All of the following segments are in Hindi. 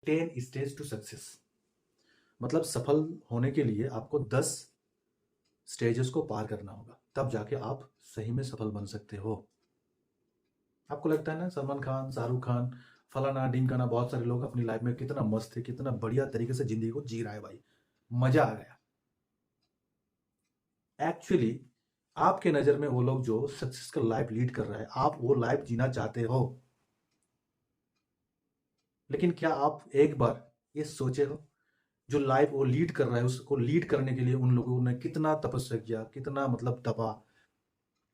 10 स्टेज टू सक्सेस। मतलब सफल होने के लिए आपको 10 स्टेजेस को पार करना होगा, तब जाके आप सही में सफल बन सकते हो। आपको लगता है ना, सलमान खान, शाहरुख खान, फलाना ढिमकाना, बहुत सारे लोग अपनी लाइफ में कितना मस्त है, कितना बढ़िया तरीके से जिंदगी को जी रहा है, भाई मजा आ गया। एक्चुअली आपके नज़र में वो लोग जो सक्सेसफुल लाइफ लीड कर रहा है, आप वो लाइफ जीना चाहते हो। लेकिन क्या आप एक बार ये सोचे हो, जो लाइफ वो लीड कर रहा है, उसको लीड करने के लिए उन लोगों ने कितना तपस्या किया, कितना मतलब तपा,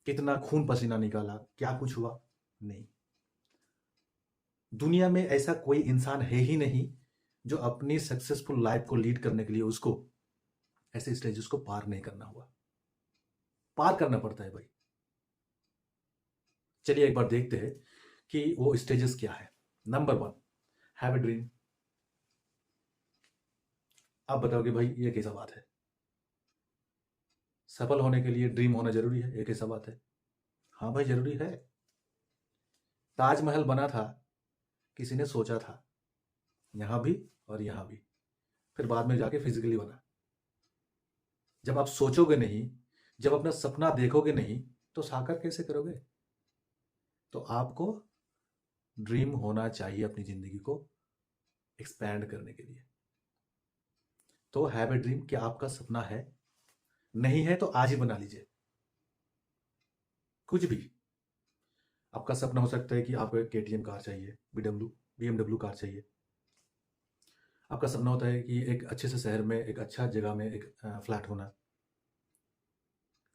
कितना खून पसीना निकाला, क्या कुछ हुआ? नहीं। दुनिया में ऐसा कोई इंसान है ही नहीं जो अपनी सक्सेसफुल लाइफ को लीड करने के लिए उसको ऐसे स्टेजेस को पार नहीं करना हुआ। पार करना पड़ता है भाई। चलिए एक बार देखते हैं कि वो स्टेजेस क्या है। Number 1, have a dream. आप बताओगे भाई ये कैसा बात है? सफल होने के लिए ड्रीम होना जरूरी है, ये कैसा बात है? हाँ भाई जरूरी है। ताजमहल बना था, किसी ने सोचा था, यहां भी और यहां भी, फिर बाद में जाके फिजिकली बना। जब आप सोचोगे नहीं, जब अपना सपना देखोगे नहीं, तो साकार कैसे करोगे? तो आपको ड्रीम होना चाहिए अपनी जिंदगी को एक्सपैंड करने के लिए। तो हैव ए ड्रीम। क्या आपका सपना है? नहीं है तो आज ही बना लीजिए। कुछ भी। आपका सपना हो सकता है कि आपको एक केटीएम कार चाहिए, बीएमडब्ल्यू कार चाहिए। आपका सपना होता है कि एक अच्छे से शहर में, एक अच्छा जगह में एक फ्लैट होना।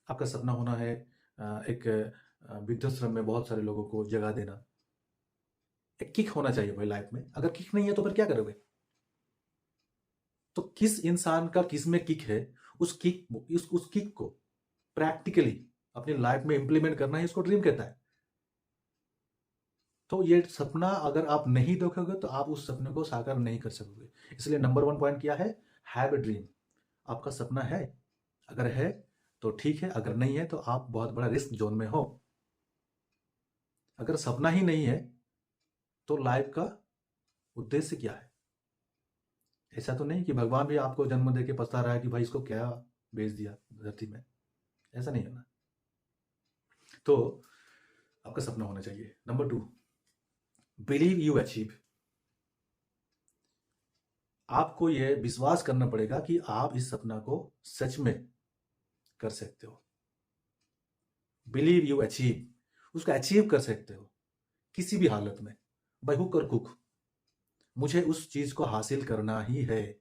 आपका सपना होना है एक वृद्धाश्रम में बहुत सारे लोगों को जगह देना। एक किक होना चाहिए भाई लाइफ में। अगर किक नहीं है तो फिर क्या करोगे? तो किस इंसान का किस में किक है, उस किक को प्रैक्टिकली अपनी लाइफ में इंप्लीमेंट करना ही इसको ड्रीम कहता है। तो ये सपना अगर आप नहीं देखोगे तो आप उस सपने को साकार नहीं कर सकोगे। इसलिए नंबर 1 पॉइंट क्या है? Have a dream. आपका सपना है? अगर है तो ठीक है, अगर नहीं है तो आप बहुत बड़ा रिस्क जोन में हो। अगर सपना ही नहीं है तो लाइफ का उद्देश्य क्या है? ऐसा तो नहीं कि भगवान भी आपको जन्म दे के पछता रहा है कि भाई इसको क्या भेज दिया धरती में। ऐसा नहीं है ना। तो आपका सपना होना चाहिए। Number 2, believe you achieve. आपको यह विश्वास करना पड़ेगा कि आप इस सपना को सच में कर सकते हो। बिलीव यू अचीव, उसको अचीव कर सकते हो किसी भी हालत में, बाय हुक और कुक। मुझे उस चीज को हासिल करना ही है।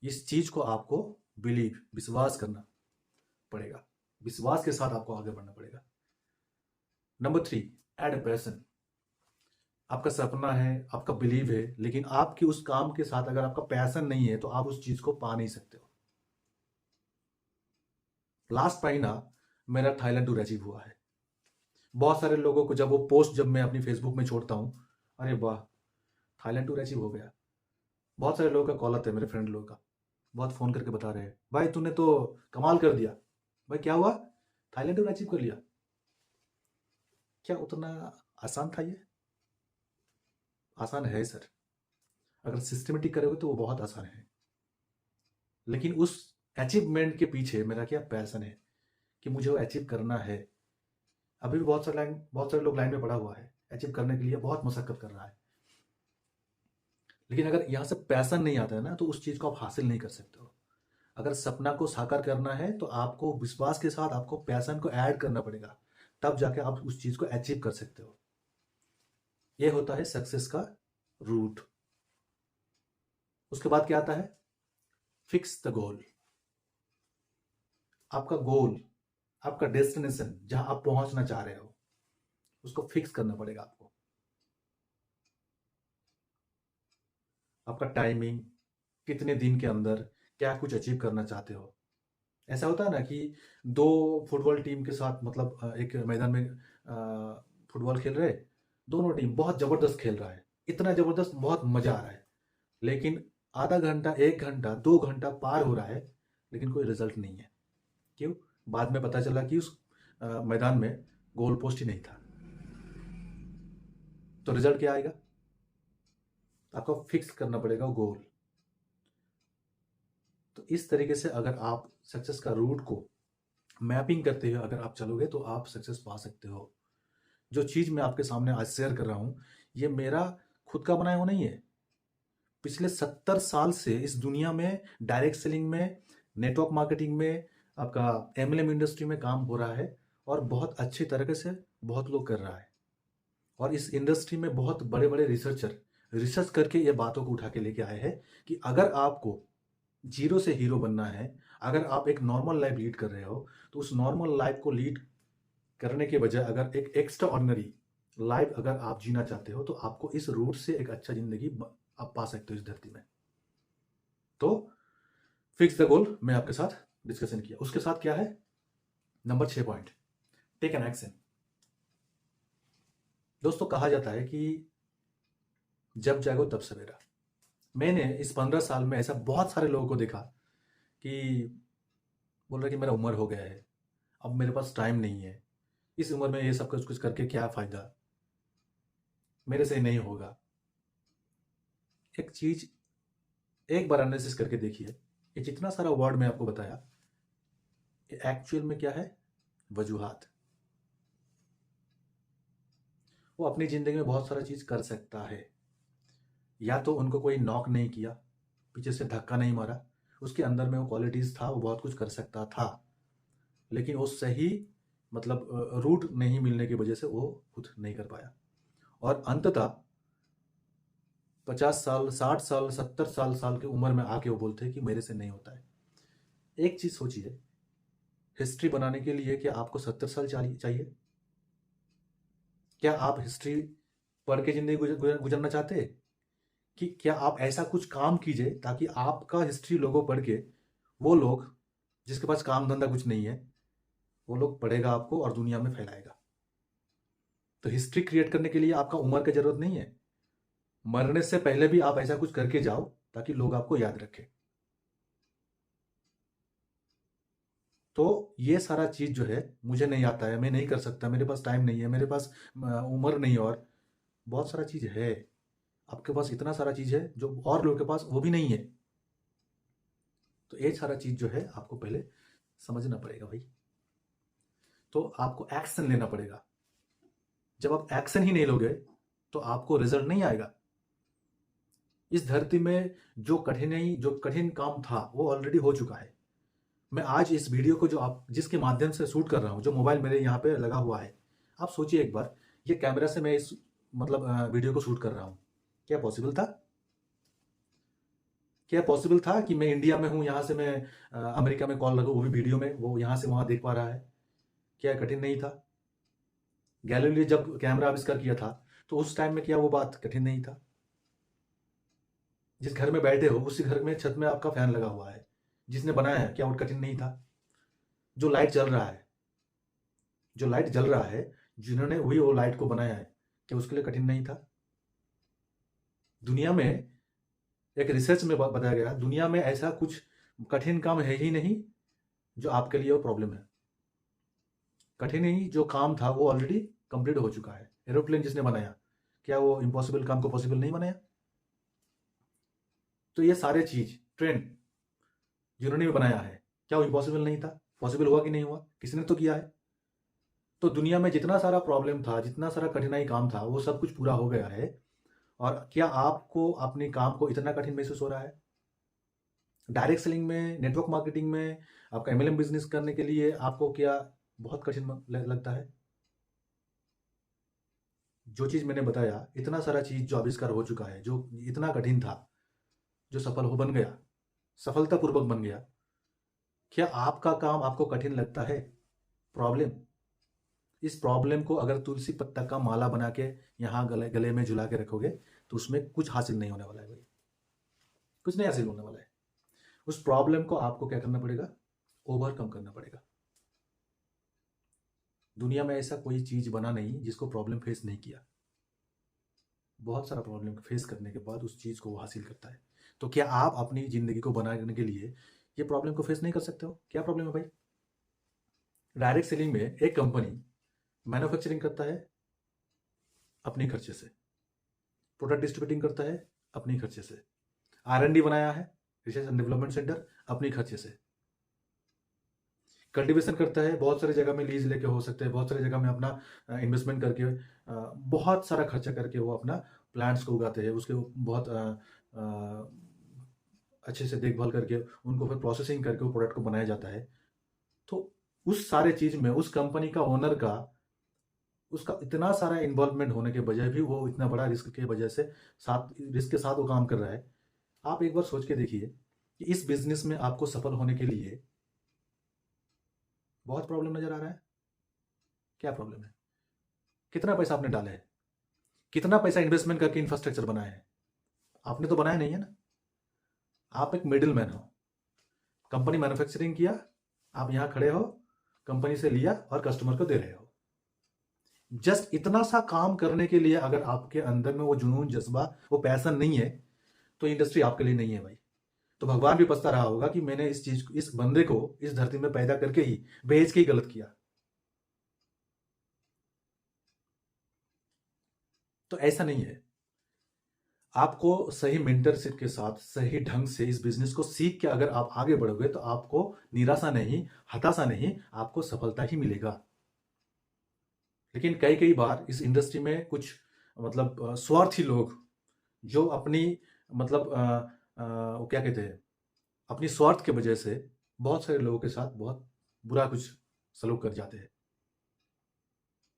इस चीज को आपको बिलीव, विश्वास करना पड़ेगा। विश्वास के साथ आपको आगे बढ़ना पड़ेगा। Number 3, add a passion. आपका सपना है, आपका बिलीव है, लेकिन आपकी उस काम के साथ अगर आपका पैशन नहीं है तो आप उस चीज को पा नहीं सकते हो। लास्ट महीना मेरा थाईलैंड टूर अचीव हुआ है। बहुत सारे लोगों को जब वो पोस्ट जब मैं अपनी फेसबुक में छोड़ता हूँ, अरे वाह थाईलैंड टूर अचीव हो गया। बहुत सारे लोगों का कॉल आता है, मेरे फ्रेंड लोगों का, बहुत फ़ोन करके बता रहे हैं, भाई तूने तो कमाल कर दिया। भाई क्या हुआ? थाईलैंड टूर अचीव कर लिया। क्या उतना आसान था ये? आसान है सर। अगर सिस्टमेटिक करोगे तो वो बहुत आसान है। लेकिन उस अचीवमेंट के पीछे मेरा क्या पैसन है कि मुझे वो अचीव करना है। अभी भी बहुत सारे लोग लाइन में पड़ा हुआ है, अचीव करने के लिए बहुत मशक्कत कर रहा है। लेकिन अगर यहाँ से पैसन नहीं आता है ना, तो उस चीज़ को आप हासिल नहीं कर सकते हो। अगर सपना को साकार करना है तो आपको विश्वास के साथ आपको पैशन को ऐड करना पड़ेगा, तब जाके आप उस चीज को अचीव कर सकते हो। ये होता है सक्सेस का रूट। उसके बाद क्या आता है? Fix the goal. आपका गोल, आपका डेस्टिनेशन, जहां आप पहुंचना चाह रहे हो, उसको फिक्स करना पड़ेगा आपको। आपका टाइमिंग, कितने दिन के अंदर क्या कुछ अचीव करना चाहते हो। ऐसा होता है ना कि दो फुटबॉल टीम के साथ, मतलब एक मैदान में फुटबॉल खेल रहे, दोनों टीम बहुत जबरदस्त खेल रहा है, इतना जबरदस्त, बहुत मजा आ रहा है, लेकिन आधा घंटा, 1 घंटा, 2 घंटा पार हो रहा है, लेकिन कोई रिजल्ट नहीं है। क्यों? बाद में पता चला कि उस मैदान में गोल पोस्ट ही नहीं था। तो रिजल्ट क्या आएगा? आपको फिक्स करना पड़ेगा गोल। तो इस तरीके से अगर आप सक्सेस का रूट को मैपिंग करते हुए अगर आप चलोगे तो आप सक्सेस पा सकते हो। जो चीज़ मैं आपके सामने आज शेयर कर रहा हूँ, ये मेरा खुद का बनाया हुआ नहीं है। पिछले 70 साल से इस दुनिया में डायरेक्ट सेलिंग में, नेटवर्क मार्केटिंग में, आपका एमएलएम इंडस्ट्री में काम हो रहा है और बहुत अच्छी तरीके से बहुत लोग कर रहा है। और इस इंडस्ट्री में बहुत बड़े-बड़े रिसर्चर रिसर्च करके ये बातों को उठा के लेके आए हैं कि अगर आपको ज़ीरो से हीरो बनना है, अगर आप एक नॉर्मल लाइफ लीड कर रहे हो, तो उस नॉर्मल लाइफ को लीड करने के बजाय अगर एक एक्स्ट्रा ऑर्डिनरी लाइफ अगर आप जीना चाहते हो, तो आपको इस रूट से एक अच्छा ज़िंदगी आप पा सकते हो इस धरती में। तो फिक्स द गोल मैं आपके साथ डिस्कशन किया। उसके साथ क्या है? Number 6 point, take an action. दोस्तों कहा जाता है कि जब जागो तब सवेरा। मैंने इस 15 साल में ऐसा बहुत सारे लोगों को देखा कि बोल रहे कि मेरा उम्र हो गया है, अब मेरे पास टाइम नहीं है, इस उम्र में ये सब कुछ करके क्या फ़ायदा, मेरे से नहीं होगा। एक चीज़ एक बार एनालिसिस करके देखिए, ये जितना सारा वर्ड मैं आपको बताया, ये एक्चुअल में क्या है? वजूहात। वो अपनी ज़िंदगी में बहुत सारा चीज़ कर सकता है। या तो उनको कोई नॉक नहीं किया, पीछे से धक्का नहीं मारा, उसके अंदर में वो क्वालिटीज़ था, वो बहुत कुछ कर सकता था, लेकिन वो सही मतलब रूट नहीं मिलने की वजह से वो खुद नहीं कर पाया। और अंततः 50 साल, 60 साल, 70 साल की उम्र में आके वो बोलते हैं कि मेरे से नहीं होता है। एक चीज़ सोचिए, हिस्ट्री बनाने के लिए क्या आपको 70 साल चाहिए? क्या आप हिस्ट्री पढ़ के ज़िंदगी गुज़रना चाहते हैं? कि क्या आप ऐसा कुछ काम कीजिए ताकि आपका हिस्ट्री लोगों पढ़ के, वो लोग जिसके पास काम धंधा कुछ नहीं है, वो लोग पढ़ेगा आपको और दुनिया में फैलाएगा। तो हिस्ट्री क्रिएट करने के लिए आपका उम्र की ज़रूरत नहीं है। मरने से पहले भी आप ऐसा कुछ करके जाओ ताकि लोग आपको याद रखें। तो ये सारा चीज़ जो है मुझे नहीं आता है, मैं नहीं कर सकता, मेरे पास टाइम नहीं है, मेरे पास उम्र नहीं है, और बहुत सारा चीज़ है। आपके पास इतना सारा चीज़ है जो और लोगों के पास वो भी नहीं है। तो ये सारा चीज़ जो है आपको पहले समझना पड़ेगा भाई। तो आपको एक्शन लेना पड़ेगा। जब आप एक्शन ही नहीं लोगे तो आपको रिजल्ट नहीं आएगा। इस धरती में जो कठिन काम था वो ऑलरेडी हो चुका है। मैं आज इस वीडियो को जो आप जिसके माध्यम से शूट कर रहा हूँ, जो मोबाइल मेरे यहाँ पे लगा हुआ है, आप सोचिए एक बार, ये कैमरा से मैं इस मतलब वीडियो को शूट कर रहा हूँ, क्या पॉसिबल था? क्या पॉसिबल था कि मैं इंडिया में हूँ, यहाँ से मैं अमेरिका में कॉल लगूँ, वो भी वीडियो में, वो यहाँ से वहाँ देख पा रहा है? क्या कठिन नहीं था? गैलीलियो जब कैमरा आविष्कार किया था तो उस टाइम में क्या वो बात कठिन नहीं था? जिस घर में बैठे हो उसी घर में छत में आपका फैन लगा हुआ है, जिसने बनाया है क्या वो कठिन नहीं था? जो लाइट जल रहा है, जो लाइट जल रहा है, जिन्होंने वही वो लाइट को बनाया है, क्या उसके लिए कठिन नहीं था? दुनिया में एक रिसर्च में बताया गया, दुनिया में ऐसा कुछ कठिन काम है ही नहीं जो आपके लिए वो प्रॉब्लम है। कठिन ही जो काम था वो ऑलरेडी कंप्लीट हो चुका है। एरोप्लेन जिसने बनाया, क्या वो इम्पॉसिबल काम को पॉसिबल नहीं बनाया? तो ये सारे चीज, ट्रेन जिन्होंने भी बनाया है, क्या वो इम्पॉसिबल नहीं था? पॉसिबल हुआ कि नहीं हुआ? किसी ने तो किया है। तो दुनिया में जितना सारा प्रॉब्लम था, जितना सारा कठिनाई काम था, वो सब कुछ पूरा हो गया है। और क्या आपको अपने काम को इतना कठिन महसूस हो रहा है? डायरेक्ट सेलिंग में, नेटवर्क मार्केटिंग में, आपका एमएलएम बिजनेस करने के लिए आपको क्या बहुत कठिन लगता है? जो चीज़ मैंने बताया, इतना सारा चीज़ जो आविष्कार हो चुका है, जो इतना कठिन था, जो सफल हो बन गया, सफलतापूर्वक बन गया, क्या आपका काम आपको कठिन लगता है? प्रॉब्लम, इस प्रॉब्लम को अगर तुलसी पत्ता का माला बना के यहाँ गले गले में झुला के रखोगे तो उसमें कुछ हासिल नहीं होने वाला है भाई, कुछ नहीं हासिल होने वाला है। उस प्रॉब्लम को आपको क्या करना पड़ेगा? ओवरकम करना पड़ेगा। दुनिया में ऐसा कोई चीज़ बना नहीं जिसको प्रॉब्लम फेस नहीं किया। बहुत सारा प्रॉब्लम फेस करने के बाद उस चीज़ को वो हासिल करता है। तो क्या आप अपनी ज़िंदगी को बनाने के लिए ये प्रॉब्लम को फेस नहीं कर सकते हो? क्या प्रॉब्लम है भाई? डायरेक्ट सेलिंग में एक कंपनी मैन्युफैक्चरिंग करता है अपने खर्चे से, प्रोडक्ट डिस्ट्रीब्यूटिंग करता है अपनी खर्चे से। R&D बनाया है, रिसर्च एंड डेवलपमेंट सेंटर, अपनी खर्चे से। कल्टीवेशन करता है, बहुत सारी जगह में लीज लेके हो सकते हैं, बहुत सारी जगह में अपना इन्वेस्टमेंट करके बहुत सारा खर्चा करके वो अपना प्लांट्स को उगाते हैं, उसके बहुत अच्छे से देखभाल करके उनको फिर प्रोसेसिंग करके वो प्रोडक्ट को बनाया जाता है। तो उस सारे चीज में उस कंपनी का ओनर का उसका इतना सारा इन्वॉल्वमेंट होने के बजाय भी वो इतना बड़ा रिस्क के वजह से रिस्क के साथ वो काम कर रहा है। आप एक बार सोच के देखिए कि इस बिजनेस में आपको सफल होने के लिए बहुत प्रॉब्लम नजर आ रहा है। क्या प्रॉब्लम है? कितना पैसा आपने डाला है? कितना पैसा इन्वेस्टमेंट करके इंफ्रास्ट्रक्चर बनाया है? आपने तो बनाया नहीं है ना। आप एक मिडिल मैन हो। कंपनी मैन्युफैक्चरिंग किया, आप यहां खड़े हो, कंपनी से लिया और कस्टमर को दे रहे हो। जस्ट इतना सा काम करने के लिए अगर आपके अंदर में वो जुनून, जज्बा, वो पैशन नहीं है तो इंडस्ट्री आपके लिए नहीं है भाई। तो भगवान भी पछता रहा होगा कि मैंने इस बंदे को इस धरती में पैदा करके ही भेज के ही गलत किया। तो ऐसा नहीं है। आपको सही मेंटरशिप के साथ सही ढंग से इस बिजनेस को सीख के अगर आप आगे बढ़ोगे तो आपको निराशा नहीं, हताशा नहीं, आपको सफलता ही मिलेगा। लेकिन कई कई बार इस इंडस्ट्री में कुछ मतलब स्वार्थी लोग जो अपनी मतलब वो क्या कहते हैं, अपनी स्वार्थ के वजह से बहुत सारे लोगों के साथ बहुत बुरा कुछ सलूक कर जाते हैं।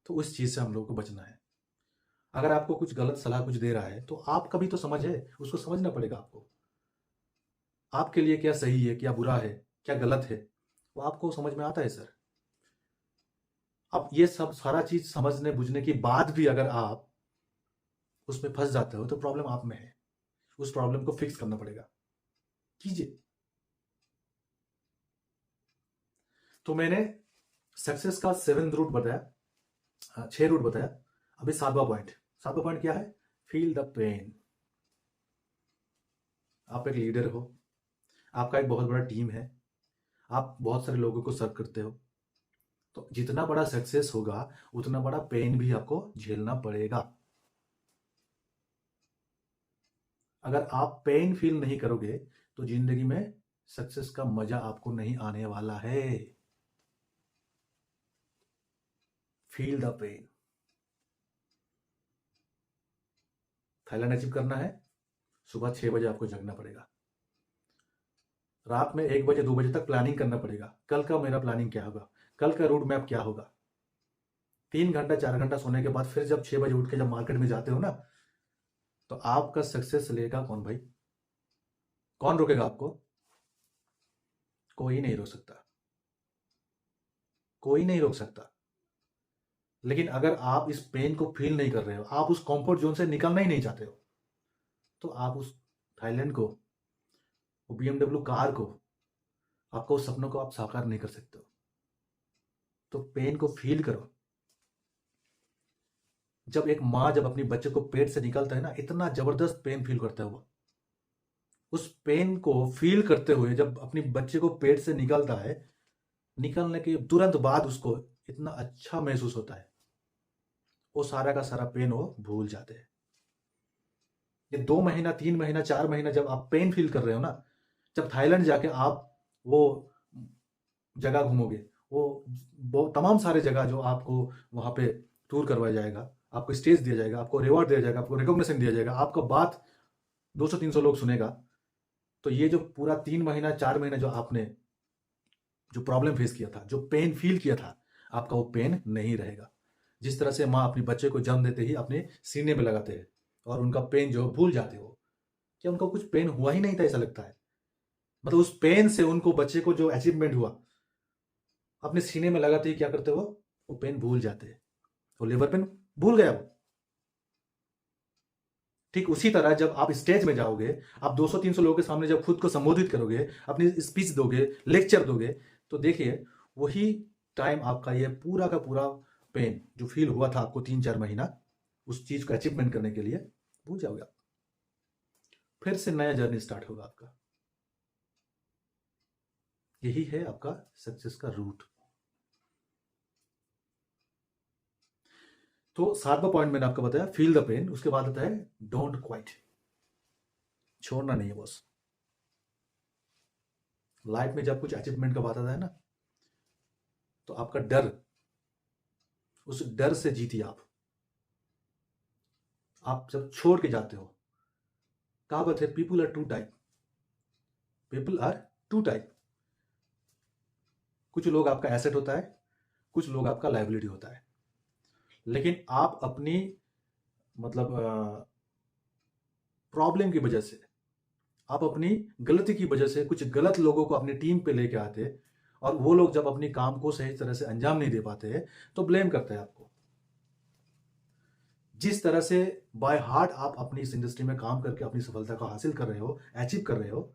तो उस चीज से हम लोगों को बचना है। अगर आपको कुछ गलत सलाह कुछ दे रहा है तो आपका भी तो समझ है, उसको समझना पड़ेगा आपको। आपके लिए क्या सही है, क्या बुरा है, क्या गलत है, वो आपको समझ में आता है सर। अब ये सब सारा चीज समझने बुझने के बाद भी अगर आप उसमें फंस जाते हो तो प्रॉब्लम आप में है। उस प्रॉब्लम को फिक्स करना पड़ेगा, कीजिए। तो मैंने सक्सेस का 7 रूट बताया, 6 रूट बताया। अभी 7वां पॉइंट क्या है? Feel the pain. आप एक लीडर हो, आपका एक बहुत बड़ा टीम है, आप बहुत सारे लोगों को सर्व करते हो, तो जितना बड़ा सक्सेस होगा उतना बड़ा पेन भी आपको झेलना पड़ेगा। अगर आप पेन फील नहीं करोगे तो जिंदगी में सक्सेस का मजा आपको नहीं आने वाला है। Feel the pain. थाईलैंड अचीव करना है, सुबह 6 बजे आपको जगना पड़ेगा, रात में 1 बजे 2 बजे तक प्लानिंग करना पड़ेगा। कल का मेरा प्लानिंग क्या होगा, कल का रूट मैप क्या होगा। 3 घंटा 4 घंटा सोने के बाद फिर जब 6 बजे उठ के जब मार्केट में जाते हो ना, तो आपका सक्सेस लेगा कौन भाई? कौन रोकेगा आपको? कोई नहीं रोक सकता, कोई नहीं रोक सकता। लेकिन अगर आप इस पेन को फील नहीं कर रहे हो, आप उस कंफर्ट जोन से निकलना ही नहीं चाहते हो, तो आप उस थाईलैंड को, वो BMW कार को, आपको उस सपनों को आप साकार नहीं कर सकते हो। तो पेन को फील करो। जब एक माँ जब अपनी बच्चे को पेट से निकालता है ना, इतना जबरदस्त पेन फील करता है वो। उस पेन को फील करते हुए जब अपनी बच्चे को पेट से निकलता है, निकलने के तुरंत बाद उसको इतना अच्छा महसूस होता है, वो सारा का सारा पेन वो भूल जाते हैं। ये 2 महीना 3 महीना 4 महीना जब आप पेन फील कर रहे हो ना, जब थाईलैंड जाके आप वो जगह घूमोगे, वो तमाम सारे जगह जो आपको वहां पे टूर करवाया जाएगा, आपको स्टेज दिया जाएगा, आपको रिवॉर्ड दिया जाएगा, आपको रिकॉग्निशन दिया जाएगा, आपका बात 200-300 लोग सुनेगा। तो ये जो पूरा 3 महीना 4 महीना जो आपने जो प्रॉब्लम फेस किया था, जो पेन फील किया था, आपका वो पेन नहीं रहेगा। जिस तरह से माँ अपने बच्चे को जन्म देते ही अपने सीने में लगाते हैं और उनका पेन जो भूल जाते हो, क्या उनको कुछ पेन हुआ ही नहीं था ऐसा लगता है? मतलब उस पेन से उनको बच्चे को जो अचीवमेंट हुआ, अपने सीने में लगाते ही क्या करते हो, वो पेन भूल जाते हैं, वो लेबर पेन भूल गया वो। ठीक उसी तरह जब आप स्टेज में जाओगे, आप 200-300 लोगों के सामने जब खुद को संबोधित करोगे, अपनी स्पीच दोगे, लेक्चर दोगे, तो देखिए वही टाइम आपका ये पूरा का पूरा पेन जो फील हुआ था आपको 3-4 महीना उस चीज को अचीवमेंट करने के लिए, भूल जाओगे आप। फिर से नया जर्नी स्टार्ट होगा आपका। यही है आपका सक्सेस का रूट। तो 7वां पॉइंट मैंने आपको बताया फील द पेन, उसके बाद आता है डोंट क्वाइट। छोड़ना नहीं है बॉस। लाइफ में जब कुछ अचीवमेंट का बात आता है ना, तो आपका डर, उस डर से जीतिए आप जब छोड़ के जाते हो। कहावत है, पीपल आर टू टाइप। कुछ लोग आपका एसेट होता है, कुछ लोग आपका लाइबिलिटी होता है। लेकिन आप अपनी मतलब प्रॉब्लम की वजह से, आप अपनी गलती की वजह से कुछ गलत लोगों को अपनी टीम पे लेके आते, और वो लोग जब अपनी काम को सही तरह से अंजाम नहीं दे पाते तो ब्लेम करते हैं आपको। जिस तरह से बाय हार्ट आप अपनी इस इंडस्ट्री में काम करके अपनी सफलता को हासिल कर रहे हो, अचीव कर रहे हो,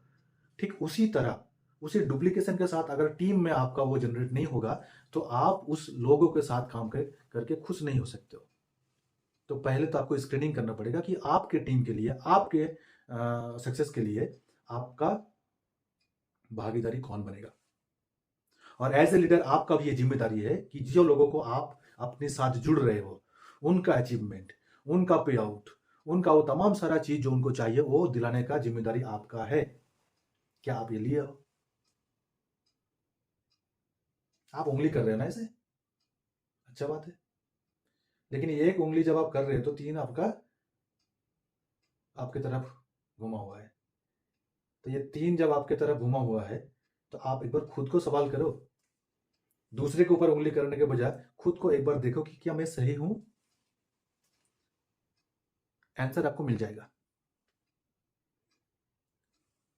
ठीक उसी तरह, उसी डुप्लीकेशन के साथ अगर टीम में आपका वो जनरेट नहीं होगा तो आप उस लोगों के साथ काम करके खुश नहीं हो सकते हो। तो पहले तो आपको स्क्रीनिंग करना पड़ेगा कि आपके टीम के लिए, आपके सक्सेस के लिए आपका भागीदारी कौन बनेगा। और एज ए लीडर आपका भी ये जिम्मेदारी है कि जो लोगों को आप अपने साथ जुड़ रहे हो, उनका अचीवमेंट, उनका पे आउट, उनका वो तमाम सारा चीज जो उनको चाहिए वो दिलाने का जिम्मेदारी आपका है। क्या आप ये लिए हो? आप उंगली कर रहे हो ना ऐसे, अच्छा बात है। लेकिन एक उंगली जब आप कर रहे हो तो तीन आपका आपके तरफ घुमा हुआ है। तो ये तीन जब आपके तरफ घुमा हुआ है तो आप एक बार खुद को सवाल करो। दूसरे के ऊपर उंगली करने के बजाय खुद को एक बार देखो कि क्या मैं सही हूं। आंसर आपको मिल जाएगा।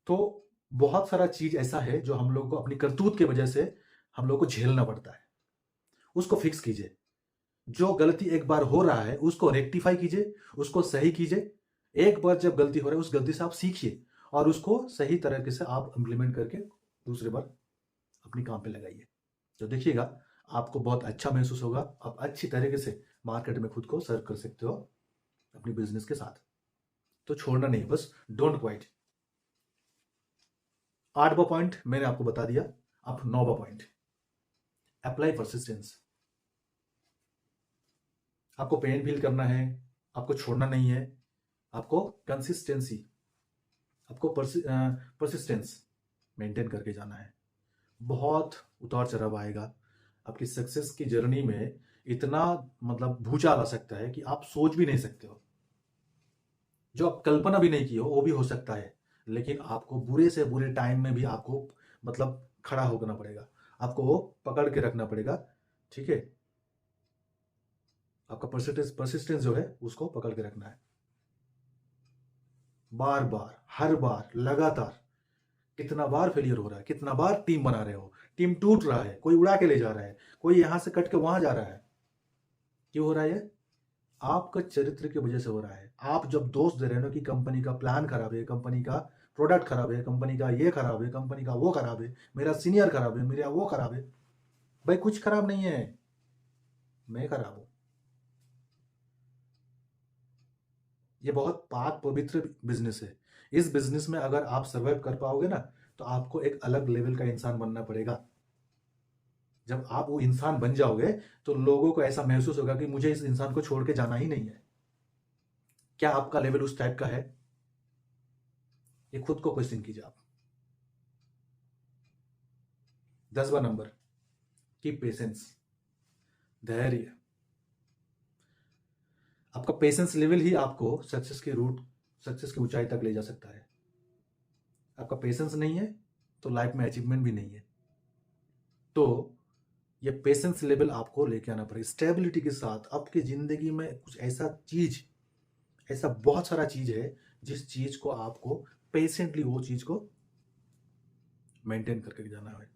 तो बहुत सारा चीज ऐसा है जो हम लोग को अपनी करतूत की वजह से हम लोग को झेलना पड़ता है। उसको फिक्स कीजिए। जो गलती एक बार हो रहा है उसको रेक्टिफाई कीजिए, उसको सही कीजिए। एक बार जब गलती हो रहा है उस गलती से आप सीखिए और उसको सही तरीके से आप इम्प्लीमेंट करके दूसरे बार अपनी काम पे लगाइए। तो देखिएगा आपको बहुत अच्छा महसूस होगा। आप अच्छी तरीके से मार्केट में खुद को सर्व कर सकते हो अपनी बिजनेस के साथ। तो छोड़ना नहीं, बस डोंट क्वाइट। 8वां पॉइंट मैंने आपको बता दिया। अब 9वां पॉइंट, अप्लाई परसिस्टेंस। आपको पेन फील करना है, आपको छोड़ना नहीं है, आपको कंसिस्टेंसी, आपको परसिस्टेंस मेंटेन करके जाना है। बहुत उतार चढ़ाव आएगा आपकी सक्सेस की जर्नी में। इतना मतलब भूचाल आ सकता है कि आप सोच भी नहीं सकते हो, जो आप कल्पना भी नहीं की हो वो भी हो सकता है। लेकिन आपको बुरे से बुरे टाइम में भी आपको मतलब खड़ा होना पड़ेगा, आपको वो पकड़ के रखना पड़ेगा। ठीक है, आपका परसिस्टेंस जो है उसको पकड़ के रखना है। बार बार, हर बार, लगातार। कितना बार फेलियर हो रहा है, कितना बार टीम बना रहे हो, टीम टूट रहा है, कोई उड़ा के ले जा रहा है, कोई यहां से कट के वहां जा रहा है। क्यों हो रहा है ये? आपका चरित्र की वजह से हो रहा है। आप जब दोष दे रहे हो कि कंपनी का प्लान खराब है, कंपनी का प्रोडक्ट खराब है, कंपनी का ये खराब है, कंपनी का वो खराब है, मेरा सीनियर खराब है, मेरा वो खराब है। भाई कुछ खराब नहीं है, मैं खराब हूं। ये बहुत पाक पवित्र बिजनेस है। इस बिजनेस में अगर आप सर्वाइव कर पाओगे ना तो आपको एक अलग लेवल का इंसान बनना पड़ेगा। जब आप वो इंसान बन जाओगे तो लोगों को ऐसा महसूस होगा कि मुझे इस इंसान को छोड़ के जाना ही नहीं है। क्या आपका लेवल उस टाइप का है? ये खुद को क्वेश्चन कीजिए आप। 10वां नंबर, की पेशेंस, धैर्य। आपका पेशेंस लेवल ही आपको सक्सेस की ऊंचाई तक ले जा सकता है। आपका पेशेंस नहीं है तो लाइफ में अचीवमेंट भी नहीं है। तो ये पेशेंस लेवल आपको लेके आना पड़ेगा स्टेबिलिटी के साथ। आपकी जिंदगी में कुछ ऐसा बहुत सारा चीज है जिस चीज को आपको पेशेंटली वो चीज को मेंटेन करके जाना है।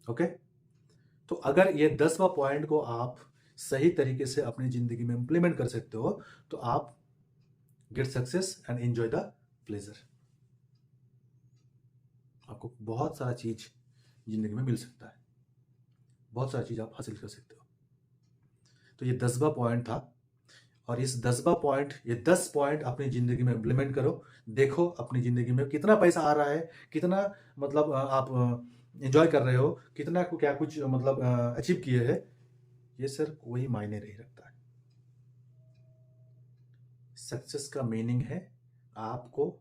ओके, तो अगर ये 10वां पॉइंट को आप सही तरीके से अपनी जिंदगी में इंप्लीमेंट कर सकते हो तो आप get success and enjoy the pleasure. आपको बहुत सारा चीज जिंदगी में मिल सकता है, बहुत सारी चीज आप हासिल कर सकते हो। तो ये 10वां पॉइंट था। और इस 10वां पॉइंट, ये 10 पॉइंट अपनी जिंदगी में इंप्लीमेंट करो। देखो अपनी जिंदगी में कितना पैसा आ रहा है, कितना मतलब आप एंजॉय कर रहे हो, कितना क्या कुछ मतलब अचीव किए हैं। ये सर कोई मायने नहीं रखता है। सक्सेस का मीनिंग है आपको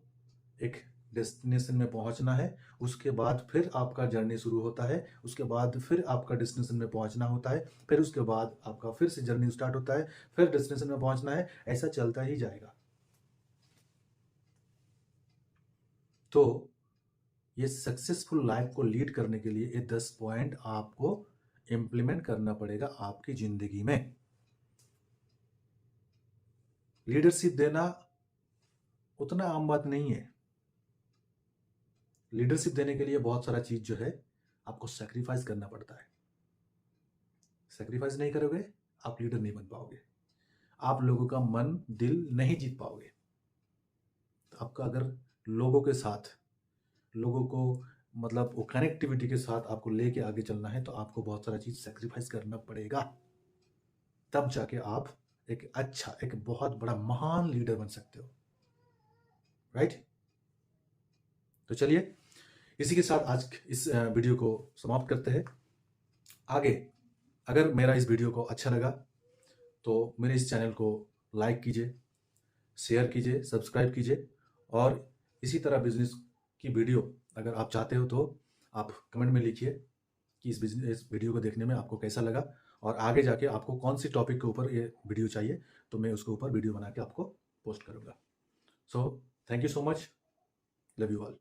एक डेस्टिनेशन में पहुंचना है, उसके बाद फिर आपका जर्नी शुरू होता है, उसके बाद फिर आपका डेस्टिनेशन में पहुंचना होता है, फिर उसके बाद आपका फिर से जर्नी स्टार्ट होता है, फिर डेस्टिनेशन में पहुंचना है, ऐसा चलता ही जाएगा। तो ये सक्सेसफुल लाइफ को लीड करने के लिए ये 10 पॉइंट आपको इंप्लीमेंट करना पड़ेगा आपकी जिंदगी में। लीडरशिप देना उतना आम बात नहीं है। लीडरशिप देने के लिए बहुत सारा चीज जो है आपको सेक्रीफाइस करना पड़ता है। सेक्रीफाइस नहीं करोगे आप लीडर नहीं बन पाओगे, आप लोगों का मन दिल नहीं जीत पाओगे। तो आपका अगर लोगों के साथ, लोगों को मतलब वो कनेक्टिविटी के साथ आपको लेके आगे चलना है, तो आपको बहुत सारा चीज सेक्रीफाइस करना पड़ेगा, तब जाके आप एक अच्छा, एक बहुत बड़ा महान लीडर बन सकते हो। राइट? तो चलिए इसी के साथ आज इस वीडियो को समाप्त करते हैं। आगे अगर मेरा इस वीडियो को अच्छा लगा तो मेरे इस चैनल को लाइक कीजिए, शेयर कीजिए, सब्सक्राइब कीजिए, और इसी तरह बिजनेस की वीडियो अगर आप चाहते हो तो आप कमेंट में लिखिए कि इस वीडियो को देखने में आपको कैसा लगा, और आगे जाके आपको कौन सी टॉपिक के ऊपर ये वीडियो चाहिए, तो मैं उसके ऊपर वीडियो बना के आपको पोस्ट करूँगा। So thank you so much, love you all.